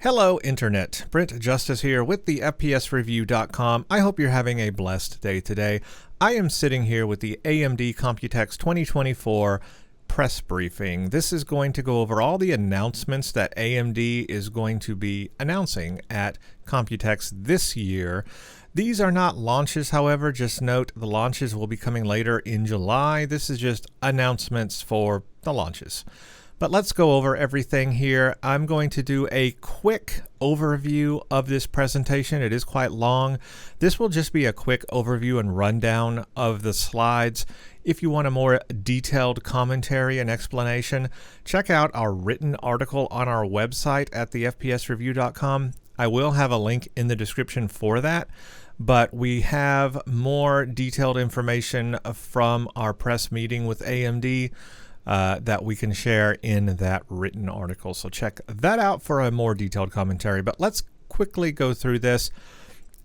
Hello, Internet. Brent Justice here with the thefpsreview.com. I hope you're having a blessed day today. I am sitting here with the AMD Computex 2024 press briefing. This is going to go over all the announcements that AMD is going to be announcing at Computex this year. These are not launches, however. Just note the launches will be coming later in July. This is just announcements for the launches. But let's go over everything here. I'm going to do a quick overview of this presentation. It is quite long. This will just be a quick overview and rundown of the slides. If you want a more detailed commentary and explanation, check out our written article on our website at thefpsreview.com. I will have a link in the description for that, but we have more detailed information from our press meeting with AMD that we can share in that written article. So check that out for a more detailed commentary. But let's quickly go through this.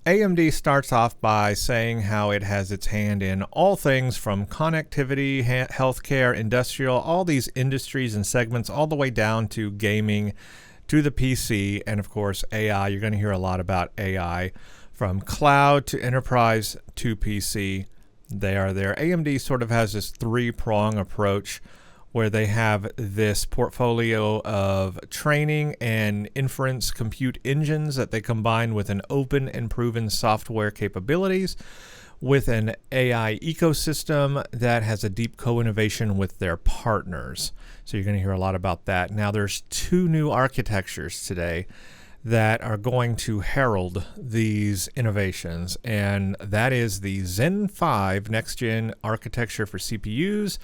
AMD starts off by saying how it has its hand in all things from connectivity, healthcare, industrial, all these industries and segments, all the way down to gaming, to the PC, and of course AI. You're going to hear a lot about AI from cloud to enterprise to PC. They are there. AMD sort of has this three-prong approach where they have this portfolio of training and inference compute engines that they combine with an open and proven software capabilities, with an AI ecosystem that has a deep co-innovation with their partners. So you're going to hear a lot about that. Now there's two new architectures today that are going to herald these innovations, and that is the Zen 5 next-gen architecture for CPUs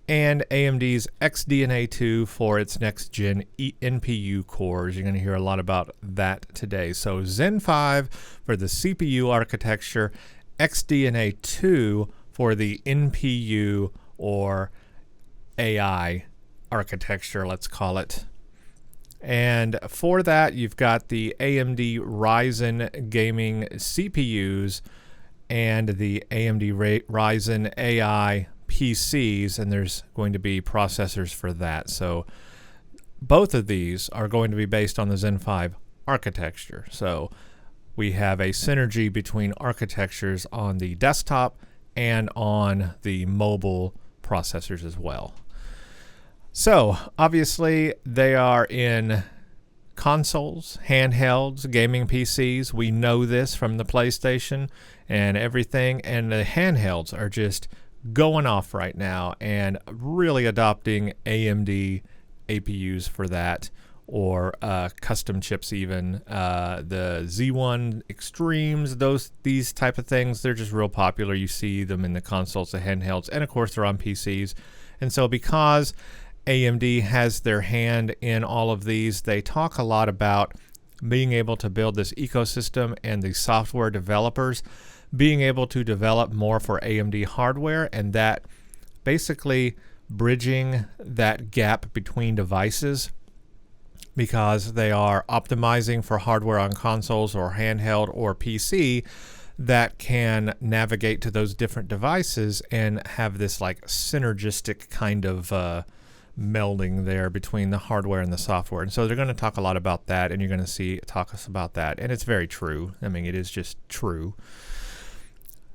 and AMD's XDNA 2 for its next-gen NPU cores. You're going to hear a lot about that today. So Zen 5 for the CPU architecture, XDNA 2 for the NPU or AI architecture, let's call it. And for that, you've got the AMD Ryzen gaming CPUs and the AMD Ryzen AI PCs, and there's going to be processors for that. So both of these are going to be based on the Zen 5 architecture. So we have a synergy between architectures on the desktop and on the mobile processors as well. So obviously they are in consoles, handhelds, gaming PCs. We know this from the PlayStation and everything, and the handhelds are just going off right now and really adopting AMD APUs for that, or custom chips even. The Z1 Extremes, these type of things, they're just real popular. You see them in the consoles, the handhelds, and of course they're on PCs. And so because AMD has their hand in all of these, they talk a lot about being able to build this ecosystem and the software developers being able to develop more for AMD hardware, and that basically bridging that gap between devices, because they are optimizing for hardware on consoles or handheld or PC that can navigate to those different devices and have this like synergistic kind of melding there between the hardware and the software. And so they're going to talk a lot about that, and you're going to talk us about that. And it's very true. I mean, it is just true.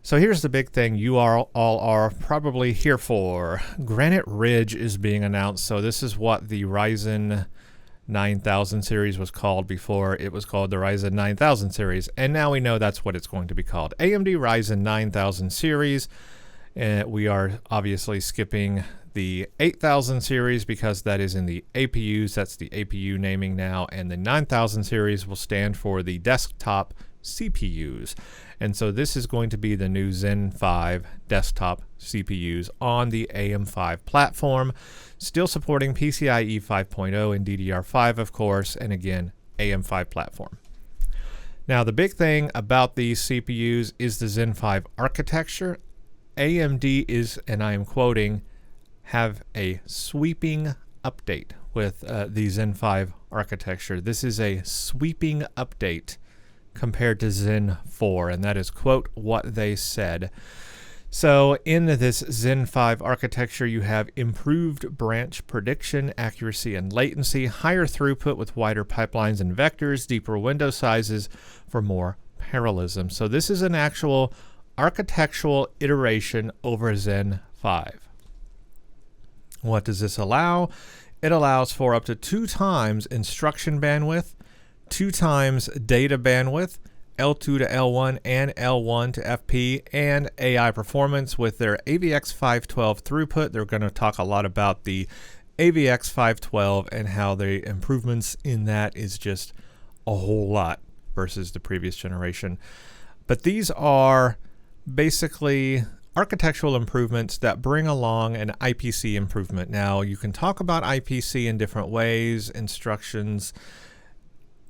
So here's the big thing you all are probably here for. Granite Ridge is being announced. So this is what the Ryzen 9000 series was called before. It was called the Ryzen 9000 series, and now we know that's what it's going to be called. AMD Ryzen 9000 series. We are obviously skipping the 8000 series because that is in the APUs. That's the APU naming now, and the 9000 series will stand for the desktop CPUs. And so this is going to be the new Zen 5 desktop CPUs on the AM5 platform, still supporting PCIe 5.0 and DDR5, of course, and again, AM5 platform. Now, the big thing about these CPUs is the Zen 5 architecture. AMD is, and I am quoting, have a sweeping update with the Zen 5 architecture. This is a sweeping update compared to Zen 4, and that is, quote, what they said. So in this Zen 5 architecture, you have improved branch prediction, accuracy, and latency, higher throughput with wider pipelines and vectors, deeper window sizes for more parallelism. So this is an actual architectural iteration over Zen 5. What does this allow? It allows for up to 2 times instruction bandwidth, 2 times data bandwidth, L2 to L1 and L1 to FP, and AI performance with their AVX 512 throughput. They're going to talk a lot about the AVX 512 and how the improvements in that is just a whole lot versus the previous generation. But these are basically architectural improvements that bring along an IPC improvement. Now, you can talk about IPC in different ways, instructions.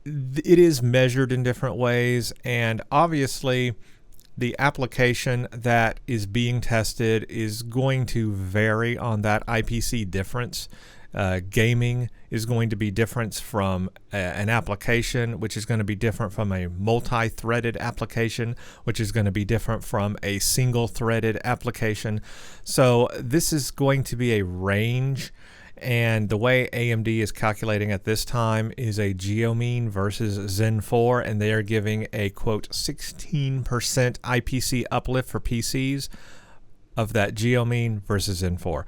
It is measured in different ways, and obviously the application that is being tested is going to vary on that IPC difference. Gaming is going to be different from an application, which is going to be different from a multi-threaded application, which is going to be different from a single-threaded application. So this is going to be a range. And the way AMD is calculating at this time is a geomean versus Zen 4, and they are giving a, quote, 16% IPC uplift for PCs of that geomean versus Zen 4.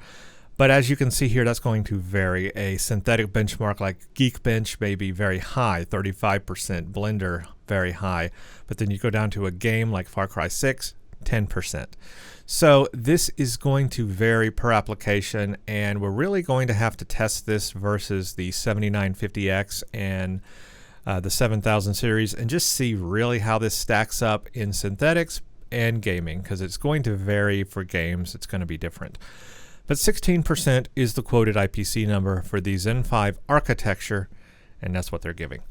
But as you can see here, that's going to vary. A synthetic benchmark like Geekbench may be very high, 35%, Blender very high. But then you go down to a game like Far Cry 6, 10%. So this is going to vary per application, and we're really going to have to test this versus the 7950X and the 7000 series and just see really how this stacks up in synthetics and gaming, because it's going to vary for games. It's going to be different. But 16% is the quoted IPC number for the Zen 5 architecture, and that's what they're giving.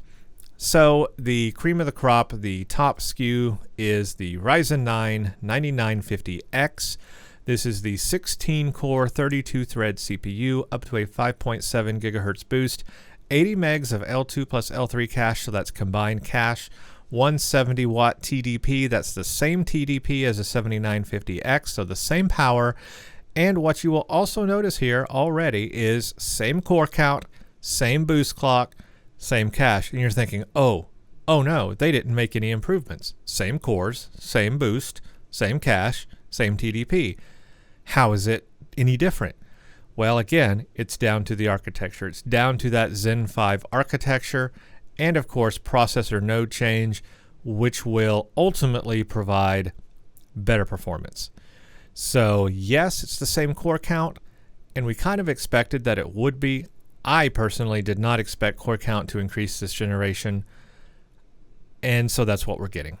So the cream of the crop, the top SKU, is the Ryzen 9 9950X. This is the 16-core, 32-thread CPU, up to a 5.7 gigahertz boost, 80 megs of L2 plus L3 cache, so that's combined cache, 170-watt TDP, that's the same TDP as a 7950X, so the same power. And what you will also notice here already is same core count, same boost clock, same cache. And you're thinking, oh no, they didn't make any improvements. Same cores, same boost, same cache, same TDP. How is it any different? Well, again, it's down to the architecture. It's down to that Zen 5 architecture and, of course, processor node change, which will ultimately provide better performance. So, yes, it's the same core count, and we kind of expected that it would be. I personally did not expect core count to increase this generation, and so that's what we're getting.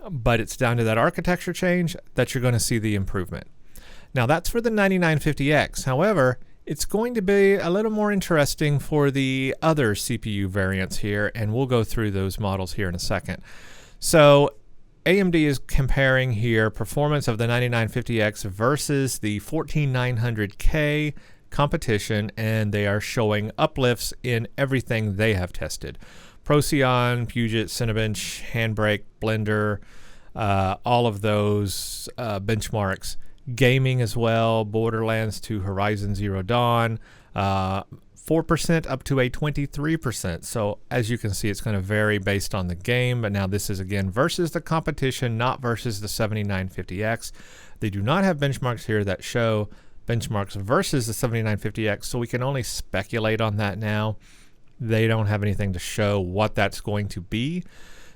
But it's down to that architecture change that you're going to see the improvement. Now, that's for the 9950X. However, it's going to be a little more interesting for the other CPU variants here, and we'll go through those models here in a second. So AMD is comparing here performance of the 9950X versus the 14900K competition, and they are showing uplifts in everything they have tested. Procyon, Puget, Cinebench, Handbrake, Blender, all of those benchmarks. Gaming as well, Borderlands to Horizon Zero Dawn, 4% up to a 23%. So as you can see, it's going to vary based on the game, but now this is again versus the competition, not versus the 7950X. They do not have benchmarks here that show benchmarks versus the 7950X, so we can only speculate on that now. They don't have anything to show what that's going to be.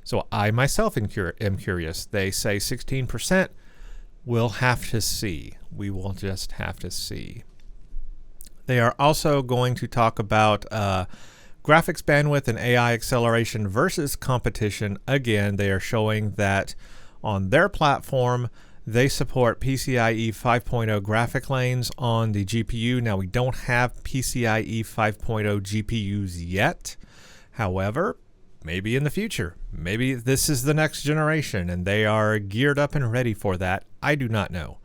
So I myself am curious. They say 16%. We'll have to see. We will just have to see. They are also going to talk about graphics bandwidth and AI acceleration versus competition. Again, they are showing that on their platform, they support PCIe 5.0 graphic lanes on the GPU. Now, we don't have PCIe 5.0 GPUs yet. However, maybe in the future. Maybe this is the next generation and they are geared up and ready for that. I do not know.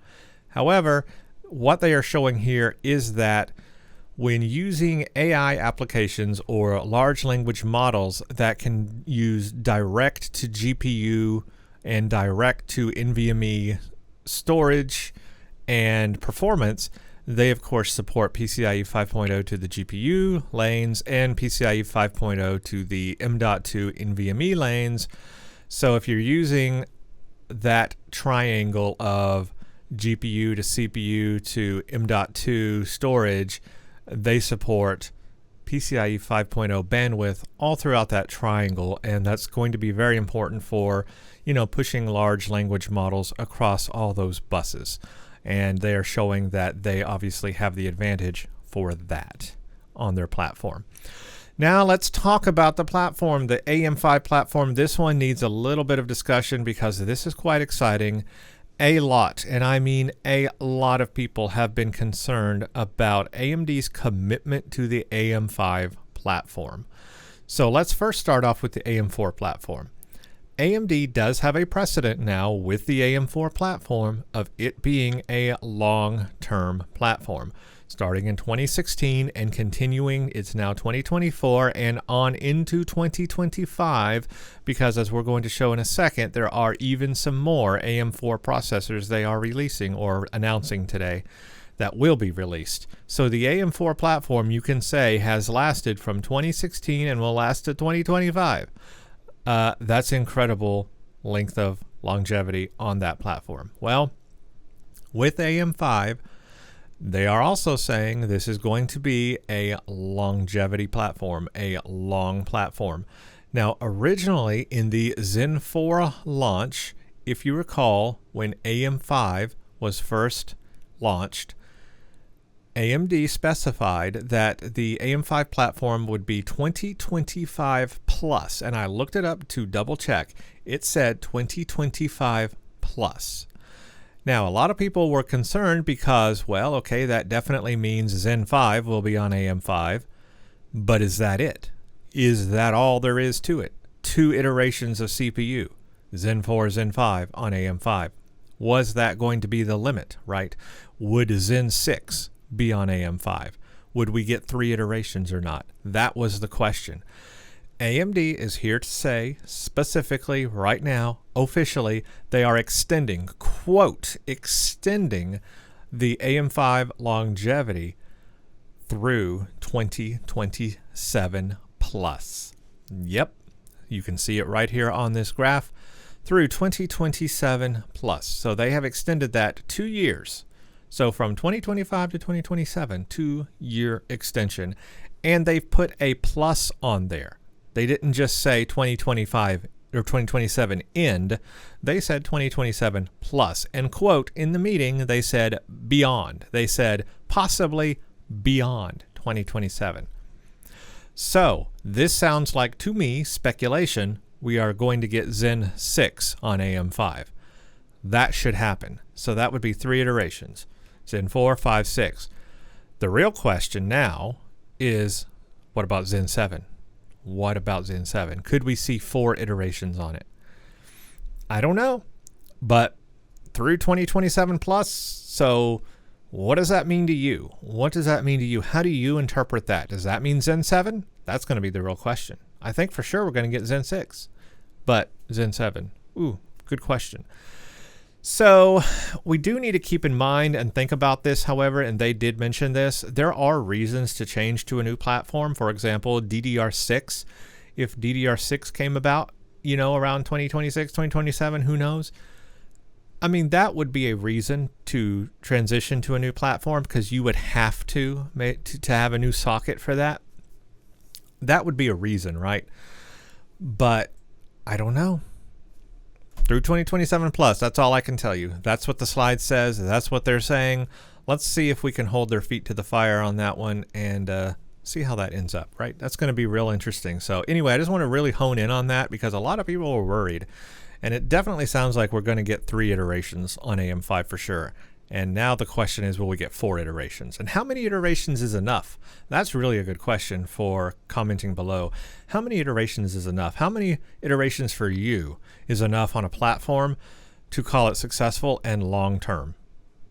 However, what they are showing here is that when using AI applications or large language models that can use direct to GPU and direct to NVMe storage And performance, they of course support PCIe 5.0 to the GPU lanes and PCIe 5.0 to the M.2 NVMe lanes. So if you're using that triangle of GPU to CPU to M.2 storage, they support PCIe 5.0 bandwidth all throughout that triangle, and that's going to be very important for, pushing large language models across all those buses. And they are showing that they obviously have the advantage for that on their platform. Now let's talk about the platform, the AM5 platform. This one needs a little bit of discussion because this is quite exciting. A lot, and I mean a lot of people have been concerned about AMD's commitment to the AM5 platform. So let's first start off with the AM4 platform. AMD does have a precedent now with the AM4 platform of it being a long-term platform. Starting in 2016 and continuing, it's now 2024 and on into 2025, because as we're going to show in a second, there are even some more AM4 processors they are releasing or announcing today that will be released. So the AM4 platform, you can say, has lasted from 2016 and will last to 2025. That's incredible length of longevity on that platform. Well, with AM5, they are also saying this is going to be a longevity platform, a long platform. Now, originally in the Zen 4 launch, if you recall, when AM5 was first launched, AMD specified that the AM5 platform would be 2025 plus, and I looked it up to double check. It said 2025 plus. Now, a lot of people were concerned because, well, okay, that definitely means Zen 5 will be on AM5, but is that it? Is that all there is to it? 2 iterations of CPU, Zen 4, Zen 5 on AM5. Was that going to be the limit, right? Would Zen 6 be on AM5? Would we get 3 iterations or not? That was the question. AMD is here to say specifically right now, officially, they are extending, quote, extending the AM5 longevity through 2027 plus. Yep, you can see it right here on this graph, through 2027 plus. So they have extended that 2 years. So from 2025 to 2027, 2-year extension. And they've put a plus on there. They didn't just say 2025 or 2027 end. They said 2027 plus. And quote, in the meeting, they said beyond. They said possibly beyond 2027. So this sounds like, to me, speculation. We are going to get Zen 6 on AM5. That should happen. So that would be 3 iterations. Zen 4, 5, 6. The real question now is, what about Zen 7? What about Zen 7? Could we see 4 iterations on it? I don't know, but through 2027 plus, so what does that mean to you? What does that mean to you? How do you interpret that? Does that mean Zen 7? That's going to be the real question. I think for sure we're going to get Zen 6, but Zen 7, ooh, good question. So we do need to keep in mind and think about this, however, and they did mention this. There are reasons to change to a new platform. For example, DDR6. If DDR6 came about, around 2026, 2027, who knows? I mean, that would be a reason to transition to a new platform because you would have to have a new socket for that. That would be a reason, right? But I don't know. Through 2027 plus, that's all I can tell you. That's what the slide says. That's what they're saying. Let's see if we can hold their feet to the fire on that one and see how that ends up, right? That's going to be real interesting. So anyway, I just want to really hone in on that because a lot of people were worried. And it definitely sounds like we're going to get 3 iterations on AM5 for sure. And now the question is, will we get 4 iterations? And how many iterations is enough? That's really a good question for commenting below. How many iterations is enough? How many iterations for you is enough on a platform to call it successful and long-term?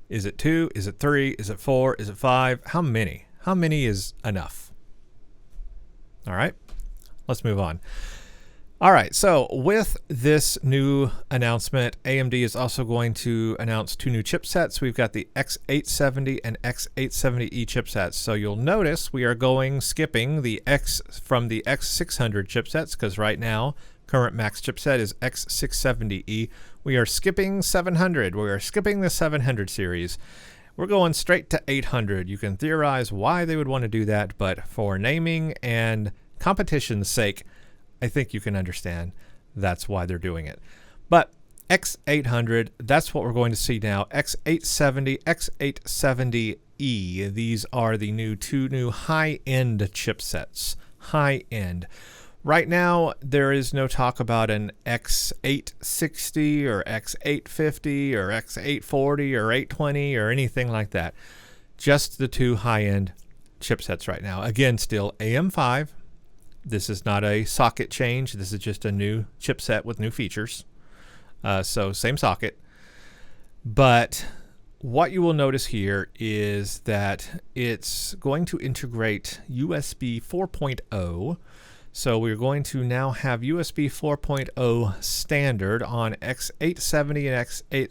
Is it 2? Is it 3? Is it 4? Is it 5? How many? How many is enough? All right, let's move on. All right, so with this new announcement, AMD is also going to announce two new chipsets. We've got the X870 and X870E chipsets. So you'll notice we are skipping the X from the X600 chipsets, because right now, current max chipset is X670E. We are skipping 700. We are skipping the 700 series. We're going straight to 800. You can theorize why they would want to do that, but for naming and competition's sake, I think you can understand that's why they're doing it. But X800, that's what we're going to see now. X870, X870E. These are the two new high-end chipsets. High-end. Right now, there is no talk about an X860 or X850 or X840 or 820 or anything like that. Just the two high-end chipsets right now. Again, still AM5. This is not a socket change. This is just a new chipset with new features. So same socket. But what you will notice here is that it's going to integrate USB 4.0. So we're going to now have USB 4.0 standard on X870 and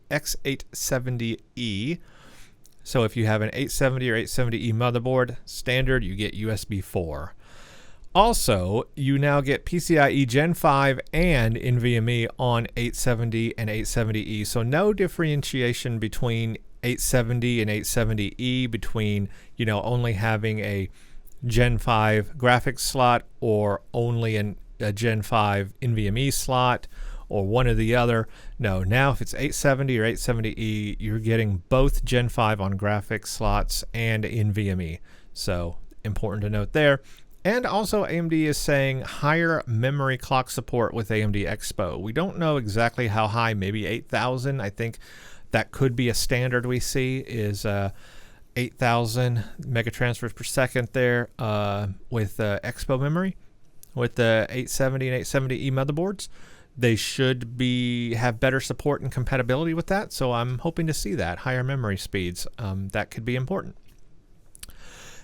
X870E. So if you have an 870 or 870E motherboard standard, you get USB 4. Also, you now get PCIe Gen 5 and NVMe on 870 and 870E. So no differentiation between 870 and 870E, between, only having a Gen 5 graphics slot or only a Gen 5 NVMe slot or one or the other. No, now if it's 870 or 870E, you're getting both Gen 5 on graphics slots and NVMe. So important to note there. And also AMD is saying higher memory clock support with AMD Expo. We don't know exactly how high, maybe 8,000. I think that could be a standard we see is 8,000 megatransfers per second there with Expo memory. With the 870 and 870E motherboards, they should have better support and compatibility with that. So I'm hoping to see that, higher memory speeds. That could be important.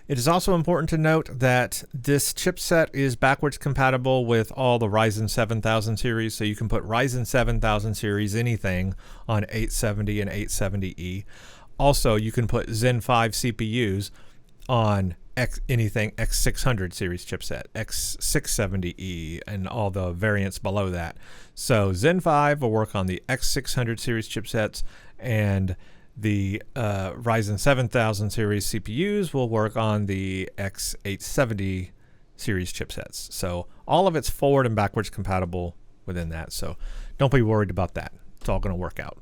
It is also important to note that this chipset is backwards compatible with all the Ryzen 7000 series, so you can put Ryzen 7000 series anything on 870 and 870E. Also, you can put Zen 5 CPUs on anything X600 series chipset, X670E, and all the variants below that. So Zen 5 will work on the X600 series chipsets, and the Ryzen 7000 series CPUs will work on the X870 series chipsets. So all of it's forward and backwards compatible within that. So don't be worried about that. It's all going to work out.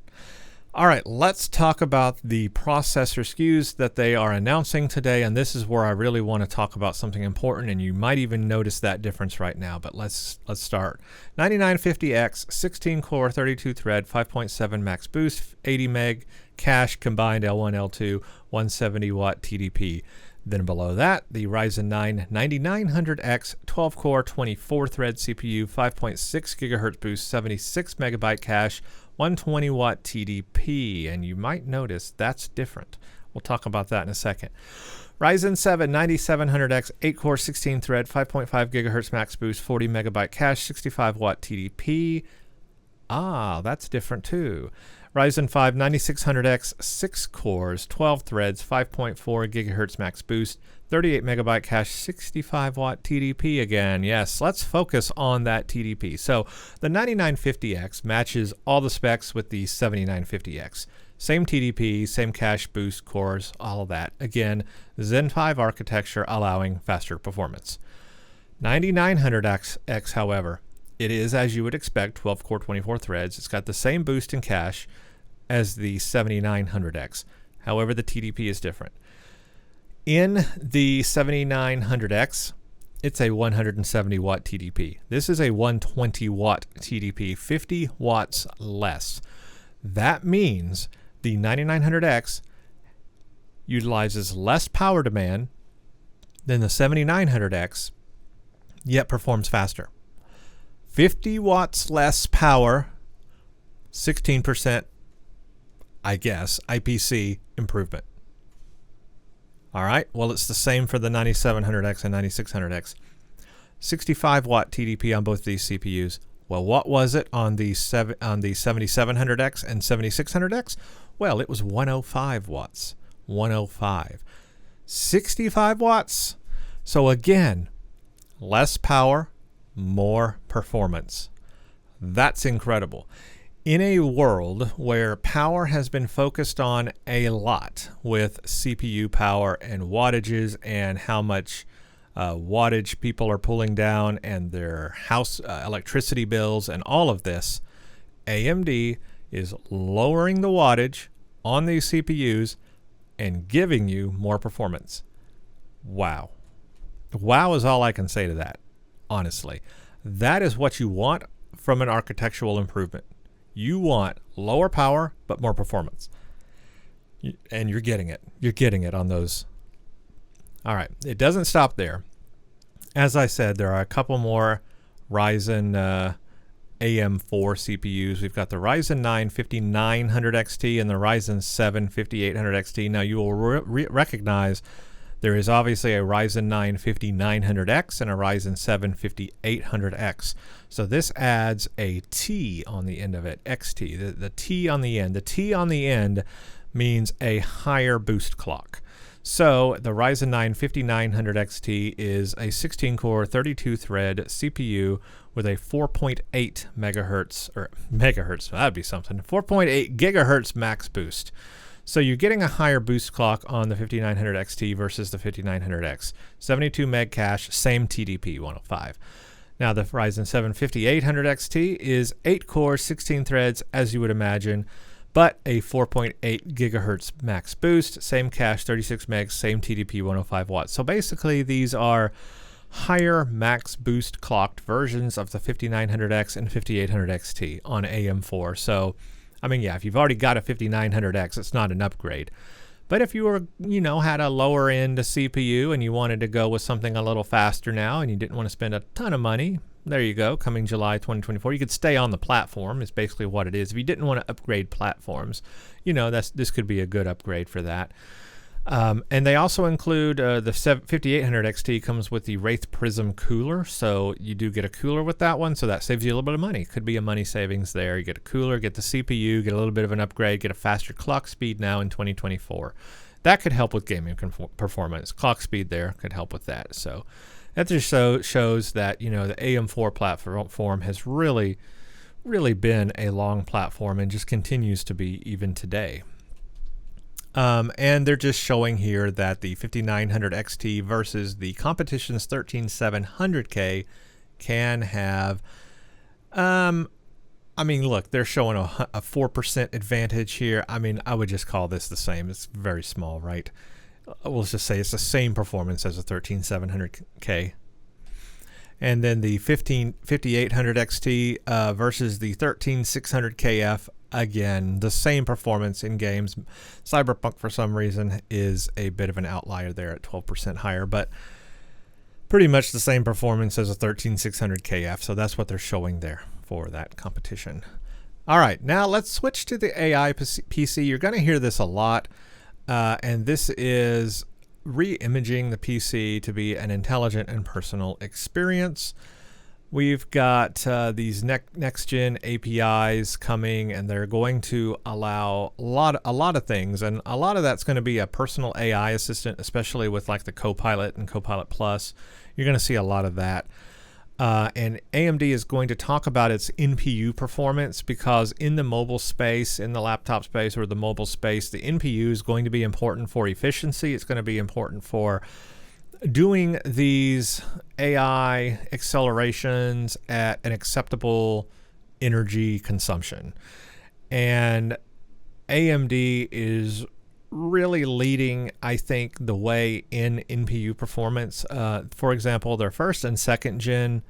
All right, let's talk about the processor SKUs that they are announcing today. And this is where I really want to talk about something important, and you might even notice that difference right now. But let's start. 9950X, 16-core, 32-thread, 5.7 max boost, 80 meg cache combined L1, L2, 170-watt TDP. Then below that, the Ryzen 9 9900X, 12-core, 24-thread CPU, 5.6 gigahertz boost, 76 megabyte cache, 120-watt TDP. And you might notice that's different. We'll talk about that in a second. Ryzen 7 9700X, 8-core, 16-thread, 5.5 gigahertz max boost, 40 megabyte cache, 65-watt TDP. That's different too. Ryzen 5 9600X, 6 cores, 12 threads, 5.4 gigahertz max boost, 38 megabyte cache, 65-watt TDP again. Yes, let's focus on that TDP. So the 9950X matches all the specs with the 7950X. Same TDP, same cache boost, cores, all of that. Again, Zen 5 architecture allowing faster performance. 9900X, however, it is, as you would expect, 12-core, 24 threads. It's got the same boost and cache as the 7900X. However, the TDP is different. In the 7900X, it's a 170-watt TDP. This is a 120-watt TDP, 50 watts less. That means the 9900X utilizes less power demand than the 7900X, yet performs faster. 50 watts less power, 16%, I guess, IPC improvement. All right, well, it's the same for the 9700X and 9600X. 65 watt TDP on both these CPUs. Well, what was it on the 7700X and 7600X? Well, it was 105 watts. 105. 65 watts. So again, less power, more performance. That's incredible. In a world where power has been focused on a lot with CPU power and wattages and how much wattage people are pulling down and their house electricity bills and all of this, AMD is lowering the wattage on these CPUs and giving you more performance. Wow. Wow is all I can say to that, honestly. That is what you want from an architectural improvement. You want lower power, but more performance. And you're getting it. You're getting it on those. All right. It doesn't stop there. As I said, there are a couple more Ryzen AM4 CPUs. We've got the Ryzen 9 5900 XT and the Ryzen 7 5800 XT. Now, you will recognize there is obviously a Ryzen 9 5900X and a Ryzen 7 5800X. So this adds a T on the end of it, XT, the T on the end. The T on the end means a higher boost clock. So the Ryzen 9 5900 XT is a 16-core, 32-thread CPU with a 4.8 megahertz, that'd be something, 4.8 gigahertz max boost. So you're getting a higher boost clock on the 5900 XT versus the 5900X. 72 meg cache, same TDP, 105. Now the Ryzen 7 5800 XT is 8 cores, 16 threads, as you would imagine, but a 4.8 gigahertz max boost, same cache, 36 megs, same TDP, 105 watts. So basically these are higher max boost clocked versions of the 5900X and 5800 XT on AM4. So I mean, yeah, if you've already got a 5900X, it's not an upgrade. But if you were, had a lower end CPU and you wanted to go with something a little faster now and you didn't want to spend a ton of money, there you go, coming July 2024. You could stay on the platform is basically what it is. If you didn't want to upgrade platforms, this could be a good upgrade for that. And they also include the 5800 XT comes with the Wraith Prism cooler, so you do get a cooler with that one, so that saves you a little bit of money. Could be a money savings there. You get a cooler, get the CPU, get a little bit of an upgrade, get a faster clock speed now in 2024. That could help with gaming performance. Clock speed there could help with that. So that just shows that the AM4 platform has really been a long platform and just continues to be even today. And they're just showing here that the 5900 XT versus the competition's 13700K can have, look, they're showing a 4% advantage here. I would just call this the same. It's very small, right? We'll just say it's the same performance as a 13700K. And then the 5800 XT versus the 13600KF. Again, the same performance in games. Cyberpunk, for some reason, is a bit of an outlier there at 12% higher, but pretty much the same performance as a 13600KF. So that's what they're showing there for that competition. All right, now let's switch to the AI PC. You're going to hear this a lot, and this is re-imaging the PC to be an intelligent and personal experience. We've got these next-gen APIs coming, and they're going to allow a lot of things, and a lot of that's going to be a personal AI assistant, especially with like the Copilot and Copilot Plus. You're going to see a lot of that. And AMD is going to talk about its NPU performance because in the mobile space, in the laptop space or the mobile space, the NPU is going to be important for efficiency. It's going to be important for doing these AI accelerations at an acceptable energy consumption. And AMD is really leading, I think, the way in NPU performance. For example, their first and second gen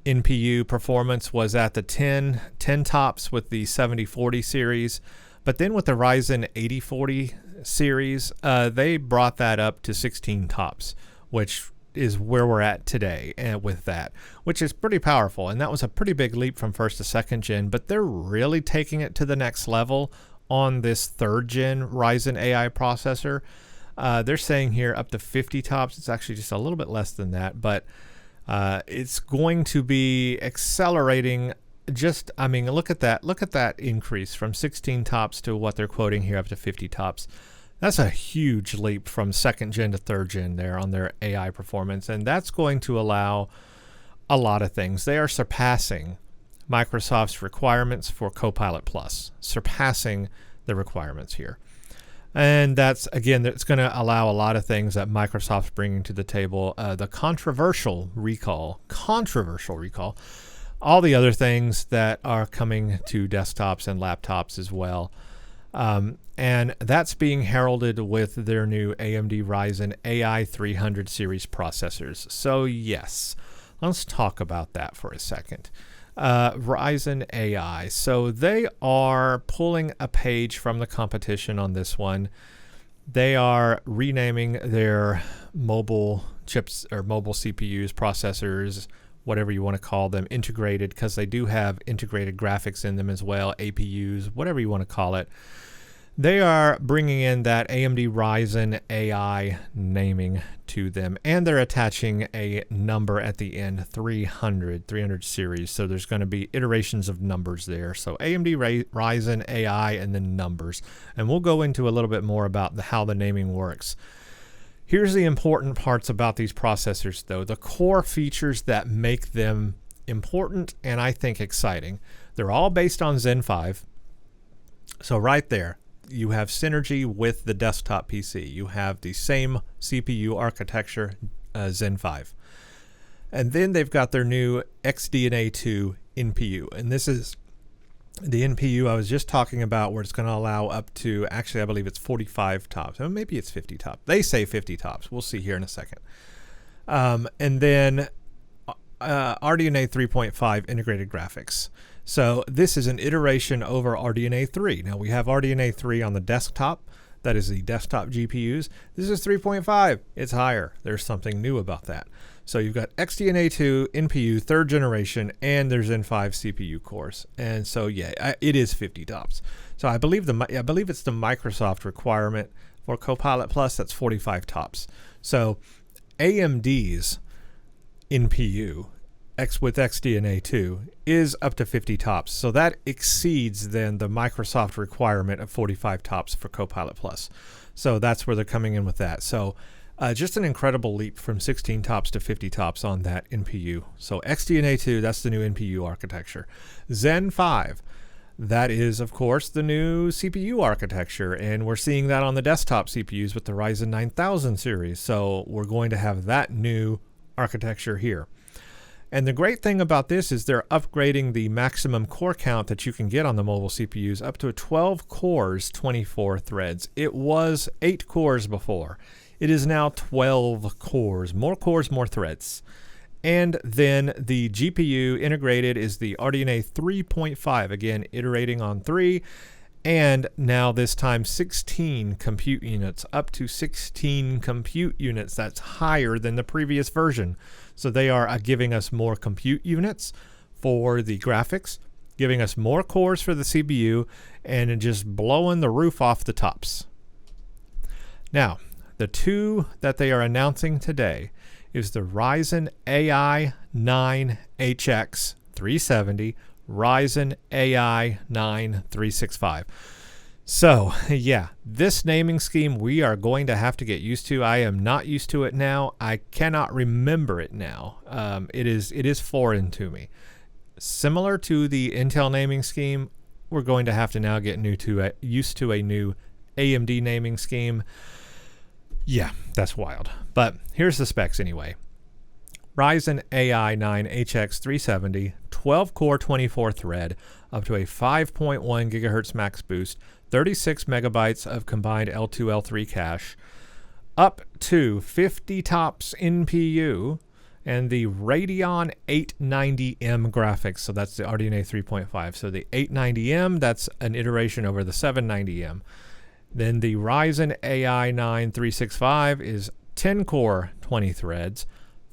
NPU performance was at the 10 tops with the 7040 series. But then with the Ryzen 8040 series, they brought that up to 16 tops, which is where we're at today and with that, which is pretty powerful. And that was a pretty big leap from first to second gen, but they're really taking it to the next level on this third gen Ryzen AI processor. They're saying here up to 50 tops. It's actually just a little bit less than that, but It's going to be accelerating. Look at that increase from 16 tops to what they're quoting here up to 50 tops. That's a huge leap from 2nd gen to 3rd gen there on their AI performance, and that's going to allow a lot of things. They are surpassing Microsoft's requirements for Copilot+, surpassing the requirements here. And that's, again, it's going to allow a lot of things that Microsoft's bringing to the table. The controversial recall, all the other things that are coming to desktops and laptops as well. And that's being heralded with their new AMD Ryzen AI 300 series processors. So yes, let's talk about that for a second. Ryzen AI. So they are pulling a page from the competition on this one. They are renaming their mobile chips or mobile CPUs, processors, whatever you want to call them, integrated, because they do have integrated graphics in them as well, APUs, whatever you want to call it. They are bringing in that AMD Ryzen AI naming to them, and they're attaching a number at the end, 300 series. So there's going to be iterations of numbers there. So AMD Ryzen AI and then numbers. And we'll go into a little bit more about how the naming works. Here's the important parts about these processors, though. The core features that make them important and I think exciting. They're all based on Zen 5. So right there, you have synergy with the desktop PC. You have the same CPU architecture, Zen 5. And then they've got their new XDNA 2 NPU. And this is the NPU I was just talking about, where it's going to allow up to, actually, I believe it's 45 tops. Or maybe it's 50 tops. They say 50 tops. We'll see here in a second. And then RDNA 3.5 integrated graphics. So this is an iteration over RDNA 3. Now we have RDNA 3 on the desktop. That is the desktop GPUs. This is 3.5. It's higher. There's something new about that. So you've got XDNA 2 NPU 3rd generation, and there's Zen 5 CPU cores. And so yeah, it is 50 tops. So I believe it's the Microsoft requirement for Copilot Plus. That's 45 tops. So AMD's NPU with XDNA 2 is up to 50 tops. So that exceeds then the Microsoft requirement of 45 tops for Copilot Plus. So that's where they're coming in with that. So just an incredible leap from 16 tops to 50 tops on that NPU. So XDNA 2, that's the new NPU architecture. Zen 5, that is, of course, the new CPU architecture. And we're seeing that on the desktop CPUs with the Ryzen 9000 series. So we're going to have that new architecture here. And the great thing about this is they're upgrading the maximum core count that you can get on the mobile CPUs up to 12 cores, 24 threads. It was 8 cores before. It is now 12 cores, more threads. And then the GPU integrated is the RDNA 3.5, again, iterating on 3. And now this time 16 compute units, up to 16 compute units. That's higher than the previous version. So they are giving us more compute units for the graphics, giving us more cores for the CPU, and just blowing the roof off the tops. Now, the two that they are announcing today is the Ryzen AI 9 HX 370, Ryzen AI 9 365. So, yeah, this naming scheme we are going to have to get used to. I am not used to it now. I cannot remember it now. It is foreign to me. Similar to the Intel naming scheme, we're going to have to now get used to a new AMD naming scheme. Yeah, that's wild. But here's the specs anyway. Ryzen AI 9 HX 370, 12-core, 24-thread, up to a 5.1 gigahertz max boost, 36 megabytes of combined L2, L3 cache, up to 50 tops NPU, and the Radeon 890M graphics. So that's the RDNA 3.5. So the 890M, that's an iteration over the 790M. Then the Ryzen AI 9 365 is 10-core, 20 threads,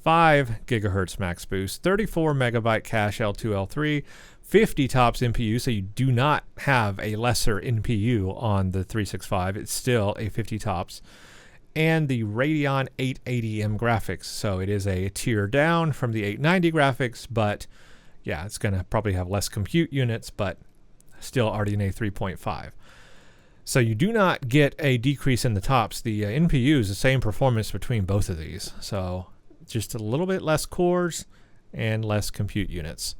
5 gigahertz max boost, 34 megabyte cache L2, L3, 50 tops NPU, so you do not have a lesser NPU on the 365. It's still a 50 tops. and the Radeon 880M graphics. So it is a tier down from the 890 graphics, but yeah, it's going to probably have less compute units, but still RDNA 3.5. So you do not get a decrease in the tops. The NPU is the same performance between both of these. So just a little bit less cores and less compute units.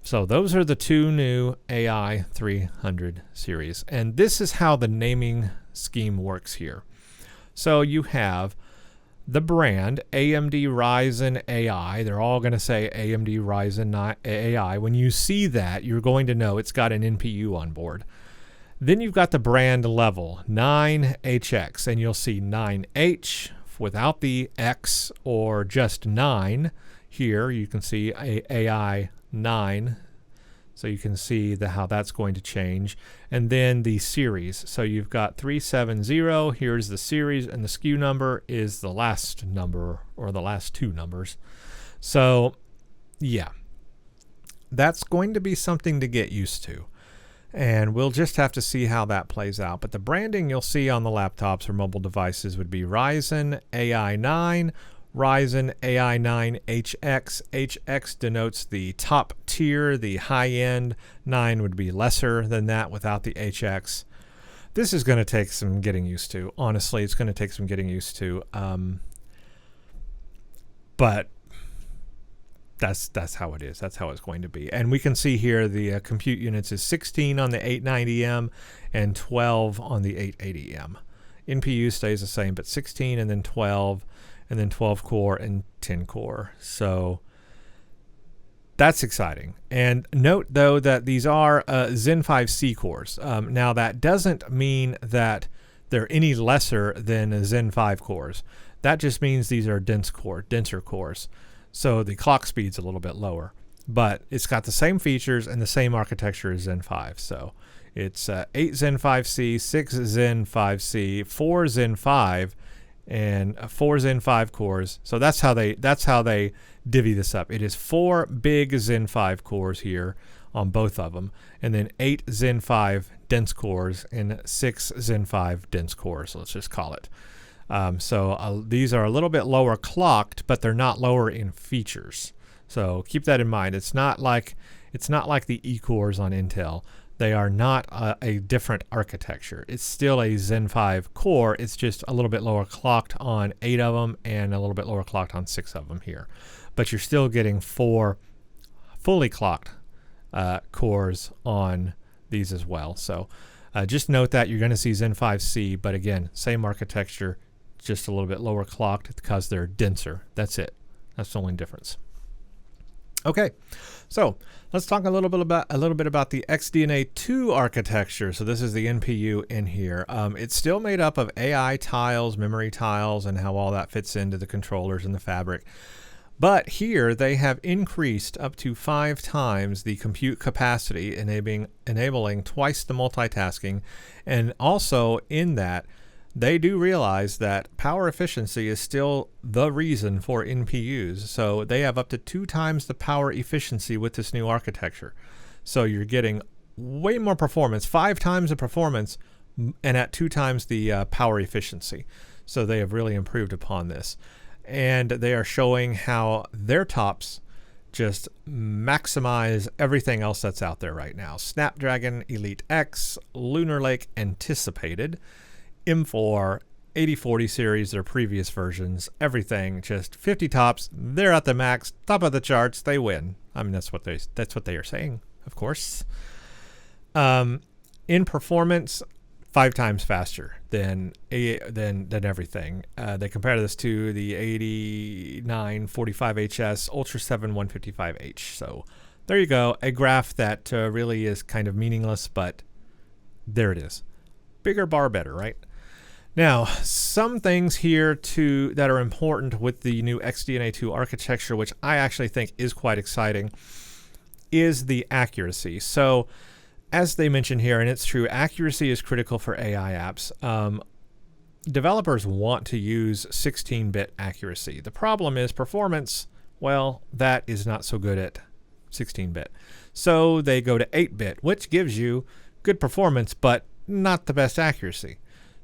So those are the two new AI 300 series. And this is how the naming scheme works here. So you have the brand AMD Ryzen AI. They're all going to say AMD Ryzen AI. When you see that, you're going to know it's got an NPU on board. Then you've got the brand level 9HX, and you'll see 9H without the X or just 9. Here you can see AI 9. So you can see how that's going to change. And then the series. So you've got 370. Here's the series, and the SKU number is the last number or the last two numbers. So yeah, that's going to be something to get used to. And we'll just have to see how that plays out. But the branding you'll see on the laptops or mobile devices would be Ryzen AI 9, Ryzen AI 9 HX. HX denotes the top tier, the high end. 9 would be lesser than that without the HX. This is going to take some getting used to. Honestly, it's going to take some getting used to. But that's how it is. That's how it's going to be. And we can see here the compute units is 16 on the 890M and 12 on the 880M. NPU stays the same, but 16 and then 12. And then 12 core and 10 core. So that's exciting. And note, though, that these are Zen 5C cores. Now, that doesn't mean that they're any lesser than Zen 5 cores. That just means these are denser cores. So the clock speed's a little bit lower. But it's got the same features and the same architecture as Zen 5. So it's 8 Zen 5C, 6 Zen 5C, 4 Zen 5, and 4 Zen 5 cores. So that's how they divvy this up. It is 4 big Zen 5 cores here on both of them, and then 8 Zen 5 dense cores and 6 Zen 5 dense cores, let's just call it. These are a little bit lower clocked, but they're not lower in features. So keep that in mind. It's not like the E cores on Intel. They are not a different architecture. It's still a Zen 5 core. It's just a little bit lower clocked on 8 of them and a little bit lower clocked on 6 of them here. But you're still getting 4 fully clocked cores on these as well. So just note that you're going to see Zen 5C, but again, same architecture, just a little bit lower clocked because they're denser. That's it. That's the only difference. Okay, so let's talk a little bit about the XDNA 2 architecture. So this is the NPU in here. It's still made up of AI tiles, memory tiles, and how all that fits into the controllers and the fabric. But here they have increased up to 5 times the compute capacity, enabling twice the multitasking, and also in that they do realize that power efficiency is still the reason for NPUs. So they have up to 2 times the power efficiency with this new architecture. So you're getting way more performance, 5 times the performance, and at 2 times the power efficiency. So they have really improved upon this. And they are showing how their tops just maximize everything else that's out there right now. Snapdragon Elite X, Lunar Lake Anticipated, M4, 8040 series, their previous versions, everything, just 50 tops. They're at the max, top of the charts. They win. I mean, that's what they are saying, of course. In performance, 5 times faster than everything. They compare this to the 8945HS Ultra 7 155H. So there you go. A graph that really is kind of meaningless, but there it is. Bigger bar, better, right? Now, some things here that are important with the new XDNA 2 architecture, which I actually think is quite exciting, is the accuracy. So, as they mention here, and it's true, accuracy is critical for AI apps. Developers want to use 16-bit accuracy. The problem is performance, well, that is not so good at 16-bit. So they go to 8-bit, which gives you good performance, but not the best accuracy.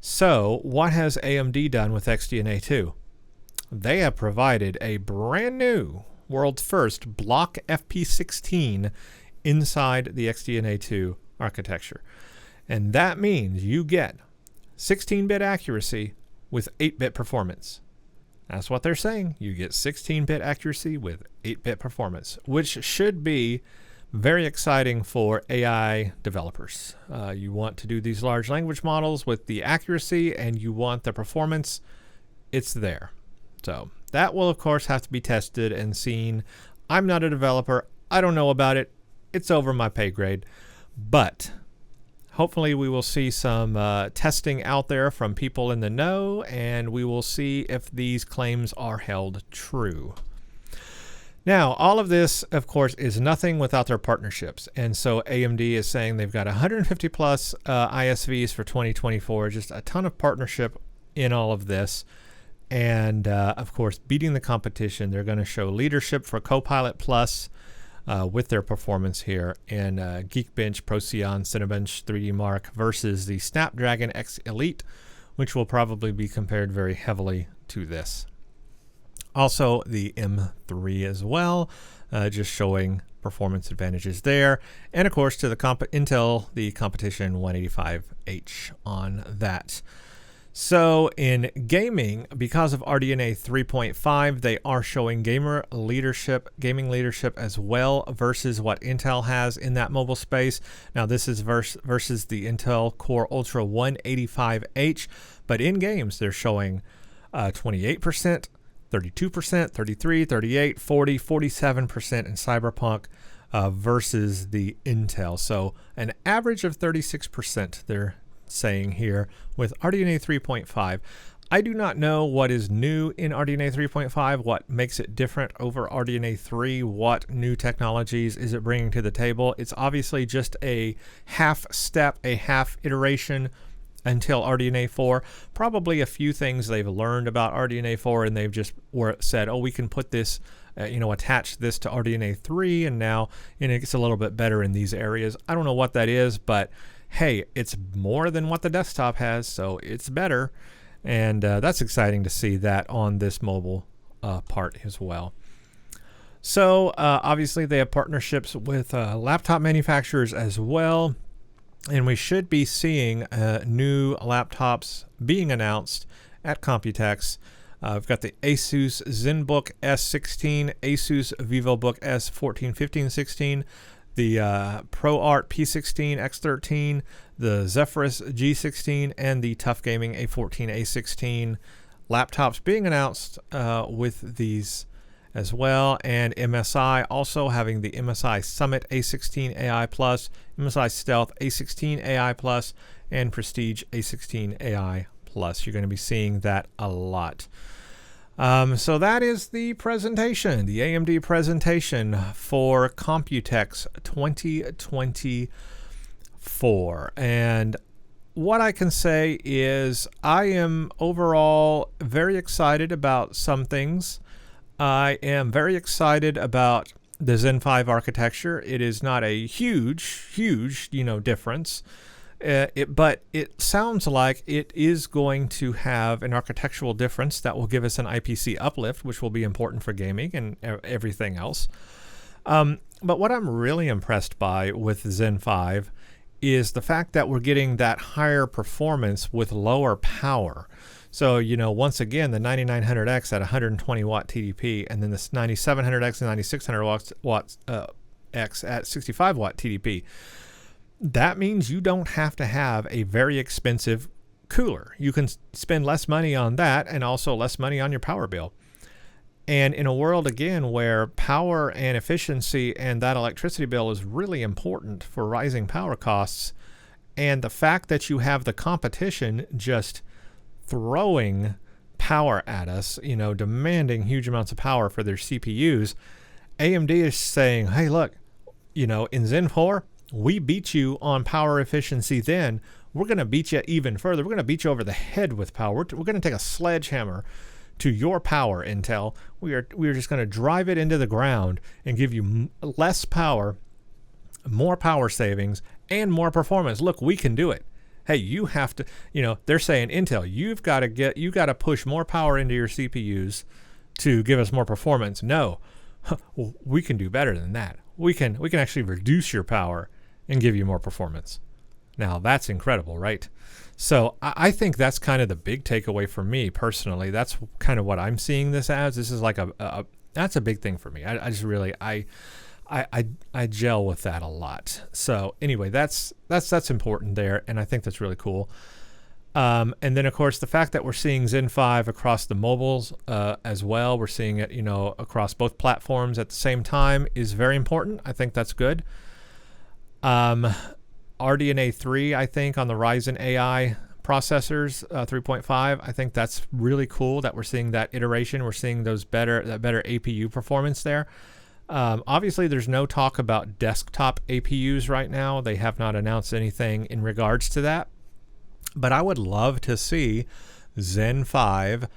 So what has AMD done with XDNA 2? They have provided a brand new, world's first block FP16 inside the XDNA 2 architecture. And that means you get 16-bit accuracy with 8-bit performance. That's what they're saying. You get 16-bit accuracy with 8-bit performance, which should be very exciting for AI developers. You want to do these large language models with the accuracy and you want the performance. It's there. So that will, of course, have to be tested and seen. I'm not a developer. I don't know about it. It's over my pay grade. But hopefully we will see some testing out there from people in the know, and we will see if these claims are held true. Now, all of this, of course, is nothing without their partnerships. And so AMD is saying they've got 150 plus ISVs for 2024, just a ton of partnership in all of this. And of course, beating the competition, they're going to show leadership for Copilot Plus with their performance here in Geekbench, Procyon, Cinebench 3D Mark versus the Snapdragon X Elite, which will probably be compared very heavily to this. Also, the M3 as well, just showing performance advantages there. And of course, to the Intel, the competition 185H on that. So in gaming, because of RDNA 3.5, they are showing gaming leadership as well versus what Intel has in that mobile space. Now this is versus the Intel Core Ultra 185H, but in games they're showing 28%, 32%, 33, 38, 40, 47% in Cyberpunk versus the Intel. So an average of 36% they're saying here with RDNA 3.5. I do not know what is new in RDNA 3.5, what makes it different over RDNA 3, what new technologies is it bringing to the table. It's obviously just a half step, a half iteration until RDNA 4. Probably a few things they've learned about RDNA 4 and they've just said, oh, we can put this, attach this to RDNA 3 and now it gets a little bit better in these areas. I don't know what that is, but hey, it's more than what the desktop has, so it's better. And that's exciting to see that on this mobile part as well. So obviously they have partnerships with laptop manufacturers as well. And we should be seeing new laptops being announced at Computex. We've got the Asus ZenBook S16, Asus VivoBook S14, 15, 16, the ProArt P16, X13, the Zephyrus G16, and the Tough Gaming A14, A16 laptops being announced with these as well. And MSI also having the MSI Summit A16 AI Plus, MSI Stealth A16 AI Plus, and Prestige A16 AI Plus. You're going to be seeing that a lot. So that is the presentation, the AMD presentation for Computex 2024. And what I can say is I am overall very excited about some things. I am very excited about the Zen 5 architecture. It is not a huge, difference. But it sounds like it is going to have an architectural difference that will give us an IPC uplift, which will be important for gaming and everything else. But what I'm really impressed by with Zen 5 is the fact that we're getting that higher performance with lower power. So, once again, the 9900X at 120 watt TDP, and then the 9700X and 9600 watts X at 65 watt TDP. That means you don't have to have a very expensive cooler. You can spend less money on that and also less money on your power bill. And in a world, again, where power and efficiency and that electricity bill is really important for rising power costs, and the fact that you have the competition just throwing power at us, demanding huge amounts of power for their CPUs, AMD is saying, hey, look, in Zen 4, we beat you on power efficiency then. We're going to beat you even further. We're going to beat you over the head with power. We're going to take a sledgehammer to your power, Intel. We are just going to drive it into the ground and give you less power, more power savings, and more performance. Look, we can do it. hey, you have to, they're saying Intel, you got to push more power into your CPUs to give us more performance. No, we can do better than that. We can actually reduce your power and give you more performance. Now that's incredible, right? So I think that's kind of the big takeaway for me personally. That's kind of what I'm seeing this as. This is like that's a big thing for me. I just really I gel with that a lot. So anyway, that's important there, and I think that's really cool. And then of course the fact that we're seeing Zen 5 across the mobiles as well, we're seeing it across both platforms at the same time is very important. I think that's good. RDNA 3, I think, on the Ryzen AI processors, 3.5. I think that's really cool that we're seeing that iteration. We're seeing that better APU performance there. Obviously, there's no talk about desktop APUs right now. They have not announced anything in regards to that. But I would love to see Zen 5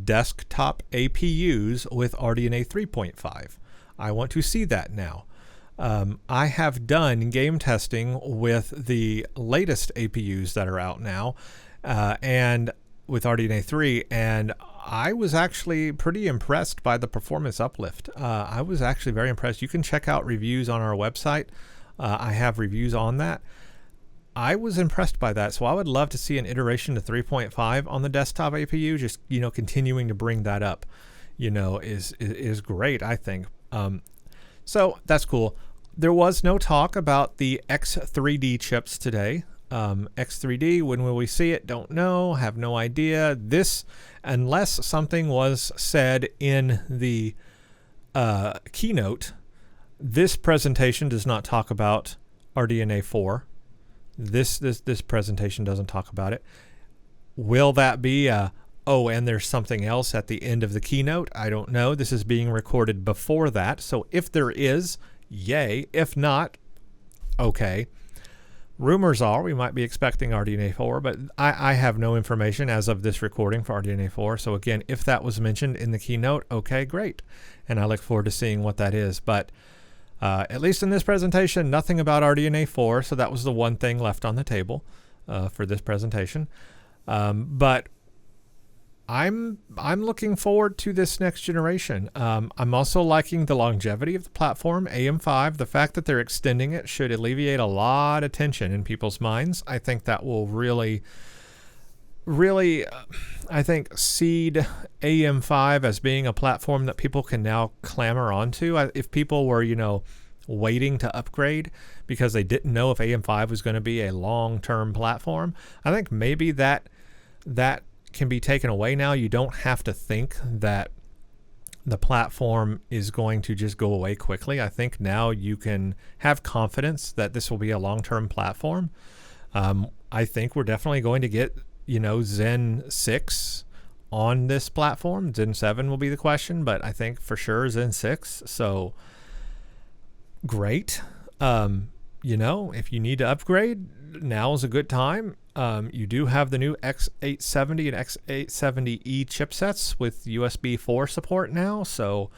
desktop APUs with RDNA 3.5. I want to see that now. I have done game testing with the latest APUs that are out now, and with RDNA 3, and I was actually pretty impressed by the performance uplift. I was actually very impressed. You can check out reviews on our website. I have reviews on that. I was impressed by that, so I would love to see an iteration to 3.5 on the desktop APU. Just continuing to bring that up, is great. I think. So that's cool. There was no talk about the X3D chips today. X3D, when will we see it? Don't know. Have no idea. This, unless something was said in the keynote, this presentation does not talk about RDNA 4. This presentation doesn't talk about it. Will that be and there's something else at the end of the keynote? I don't know. This is being recorded before that. So if there is, yay. If not, okay. Rumors are we might be expecting RDNA 4, but I have no information as of this recording for RDNA 4. So again, if that was mentioned in the keynote, okay, great. And I look forward to seeing what that is. But at least in this presentation, nothing about RDNA 4. So that was the one thing left on the table for this presentation. But I'm looking forward to this next generation. I'm also liking the longevity of the platform, AM5. The fact that they're extending it should alleviate a lot of tension in people's minds. I think that will really, I think, seed AM5 as being a platform that people can now clamor onto. If people were, waiting to upgrade because they didn't know if AM5 was going to be a long-term platform, I think maybe that can be taken away now. You don't have to think that the platform is going to just go away quickly. I think now you can have confidence that this will be a long-term platform. I think we're definitely going to get, Zen 6 on this platform. Zen 7 will be the question, but I think for sure Zen 6. So great. If you need to upgrade, now is a good time. You do have the new X870 and X870E chipsets with USB 4 support now, so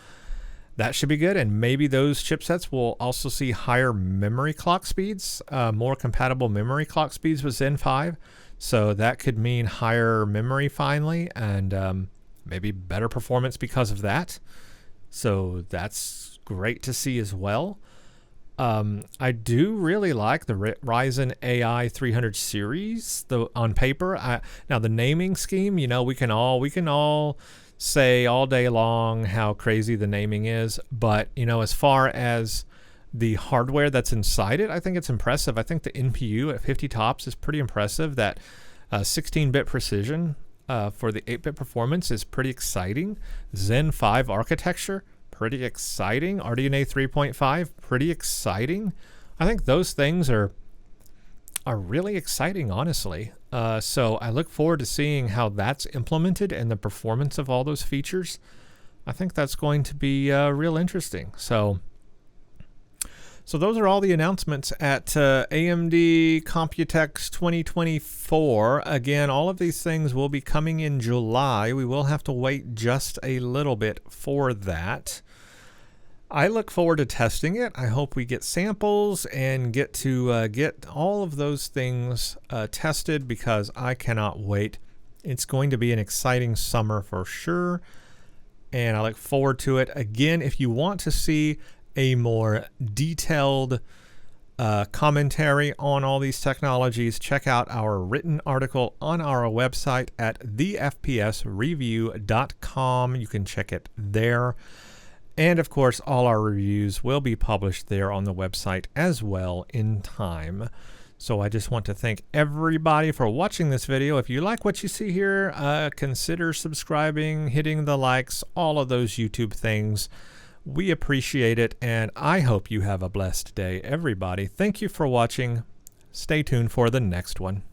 that should be good. And maybe those chipsets will also see higher memory clock speeds, more compatible memory clock speeds with Zen 5. So that could mean higher memory finally, and maybe better performance because of that. So that's great to see as well. I do really like the Ryzen AI 300 series. On paper, now the naming scheme, we can all say all day long how crazy the naming is, but as far as the hardware that's inside it, I think it's impressive. I think the NPU at 50 TOPS is pretty impressive. That 16-bit precision for the 8-bit performance is pretty exciting. Zen 5 architecture, pretty exciting. RDNA 3.5, pretty exciting. I think those things are really exciting, honestly. So I look forward to seeing how that's implemented and the performance of all those features. I think that's going to be real interesting. So those are all the announcements at AMD Computex 2024. Again, all of these things will be coming in July. We will have to wait just a little bit for that. I look forward to testing it. I hope we get samples and get to get all of those things tested, because I cannot wait. It's going to be an exciting summer for sure, and I look forward to it. Again, if you want to see a more detailed commentary on all these technologies, check out our written article on our website at thefpsreview.com. You can check it there. And of course, all our reviews will be published there on the website as well in time. So I just want to thank everybody for watching this video. If you like what you see here, consider subscribing, hitting the likes, all of those YouTube things. We appreciate it, and I hope you have a blessed day, everybody. Thank you for watching. Stay tuned for the next one.